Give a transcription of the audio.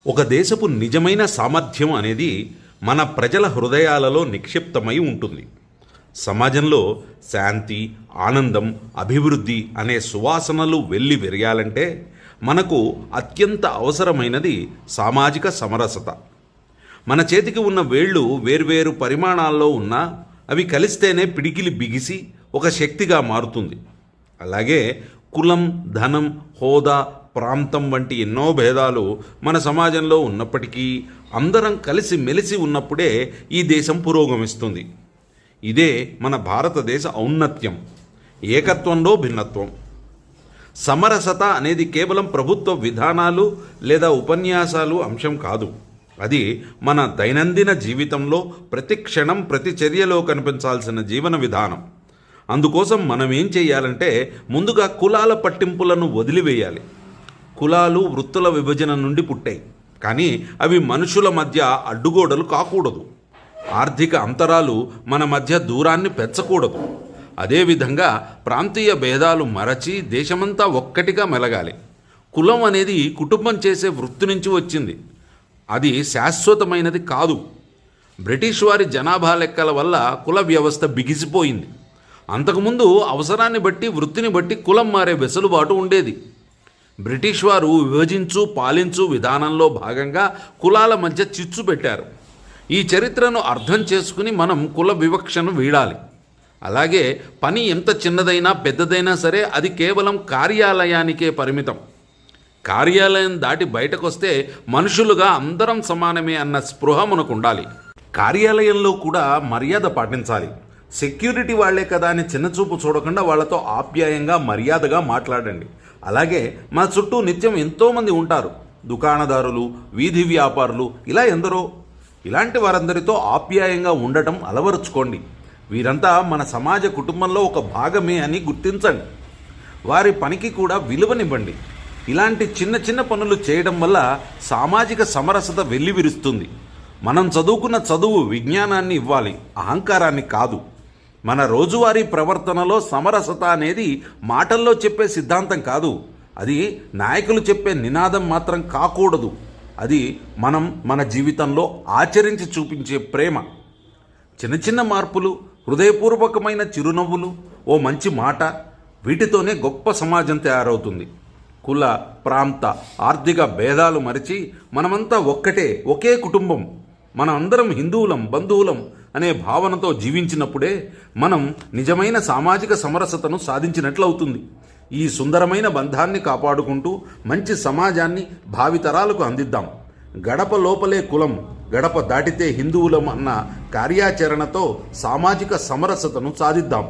ఒక దేశపు నిజమైన సామర్థ్యం అనేది మన ప్రజల హృదయాలలో నిక్షిప్తమై ఉంటుంది. సమాజంలో శాంతి, ఆనందం, అభివృద్ధి అనే సువాసనలు వెల్లి విరగాలంటే మనకు అత్యంత అవసరమైనది సామాజిక సమరసత. మన చేతికి ఉన్న వేళ్ళు వేర్వేరు పరిమాణాల్లో ఉన్నా అవి కలిస్తేనే పిడికిలి బిగిసి ఒక శక్తిగా మారుతుంది. అలాగే కులం, ధనం, హోదా, ప్రాంతం వంటి ఎన్నో భేదాలు మన సమాజంలో ఉన్నప్పటికీ అందరం కలిసి మెలిసి ఉన్నప్పుడే ఈ దేశం పురోగమిస్తుంది. ఇదే మన భారతదేశ ఔన్నత్యం, ఏకత్వంలో భిన్నత్వం. సమరసత అనేది కేవలం ప్రభుత్వ విధానాలు లేదా ఉపన్యాసాలు అంశం కాదు. అది మన దైనందిన జీవితంలో ప్రతి క్షణం, ప్రతి చర్యలో కనిపించాల్సిన జీవన విధానం. అందుకోసం మనం ఏం చేయాలంటే ముందుగా కులాల పట్టింపులను వదిలివేయాలి. కులాలు వృత్తుల విభజన నుండి పుట్టాయి, కానీ అవి మనుషుల మధ్య అడ్డుగోడలు కాకూడదు. ఆర్థిక అంతరాలు మన మధ్య దూరాన్ని పెంచకూడదు. అదేవిధంగా ప్రాంతీయ భేదాలు మరచి దేశమంతా ఒక్కటిగా మెలగాలి. కులం అనేది కుటుంబం చేసే వృత్తి నుంచి వచ్చింది, అది శాశ్వతమైనది కాదు. బ్రిటిష్ వారి జనాభా లెక్కల వల్ల కుల వ్యవస్థ బిగిసిపోయింది. అంతకుముందు అవసరాన్ని బట్టి, వృత్తిని బట్టి కులం మారే వెసులుబాటు ఉండేది. బ్రిటిష్ వారు విభజించు పాలించు విధానంలో భాగంగా కులాల మధ్య చిచ్చు పెట్టారు. ఈ చరిత్రను అర్థం చేసుకుని మనం కుల వివక్షను వీడాలి. అలాగే పని ఎంత చిన్నదైనా పెద్దదైనా సరే అది కేవలం కార్యాలయానికే పరిమితం. కార్యాలయం దాటి బయటకొస్తే మనుషులుగా అందరం సమానమే అన్న స్పృహ మనకు ఉండాలి. కార్యాలయంలో కూడా మర్యాద పాటించాలి. సెక్యూరిటీ వాళ్లే కదా అని చిన్నచూపు చూడకుండా వాళ్ళతో ఆప్యాయంగా, మర్యాదగా మాట్లాడండి. అలాగే మా చుట్టూ నిత్యం ఎంతోమంది ఉంటారు, దుకాణదారులు, వీధి వ్యాపారులు, ఇలా ఎందరో. ఇలాంటి వారందరితో ఆప్యాయంగా ఉండటం అలవరుచుకోండి. వీరంతా మన సమాజ కుటుంబంలో ఒక భాగమే అని గుర్తించండి. వారి పనికి కూడా విలువనివ్వండి. ఇలాంటి చిన్న చిన్న పనులు చేయడం వల్ల సామాజిక సమరసత వెల్లివిరుస్తుంది. మనం చదువుకున్న చదువు విజ్ఞానాన్ని ఇవ్వాలి, అహంకారాన్ని కాదు. మన రోజువారీ ప్రవర్తనలో సమరసత అనేది మాటల్లో చెప్పే సిద్ధాంతం కాదు. అది నాయకులు చెప్పే నినాదం మాత్రం కాకూడదు. అది మనం మన జీవితంలో ఆచరించి చూపించే ప్రేమ. చిన్న చిన్న మార్పులు, హృదయపూర్వకమైన చిరునవ్వులు, ఓ మంచి మాట, వీటితోనే గొప్ప సమాజం తయారవుతుంది. కుల, ప్రాంత, ఆర్థిక భేదాలు మరిచి మనమంతా ఒక్కటే, ఒకే కుటుంబం, మనం అందరం హిందువులం, బంధువులం అనే భావనతో జీవించినప్పుడే మనం నిజమైన సామాజిక సమరసతను సాధించినట్లవుతుంది. ఈ సుందరమైన బంధాన్ని కాపాడుకుంటూ మంచి సమాజాన్ని భావితరాలకు అందిద్దాం. గడప లోపలే కులం, గడప దాటితే హిందువులం అన్న కార్యాచరణతో సామాజిక సమరసతను సాధిద్దాం.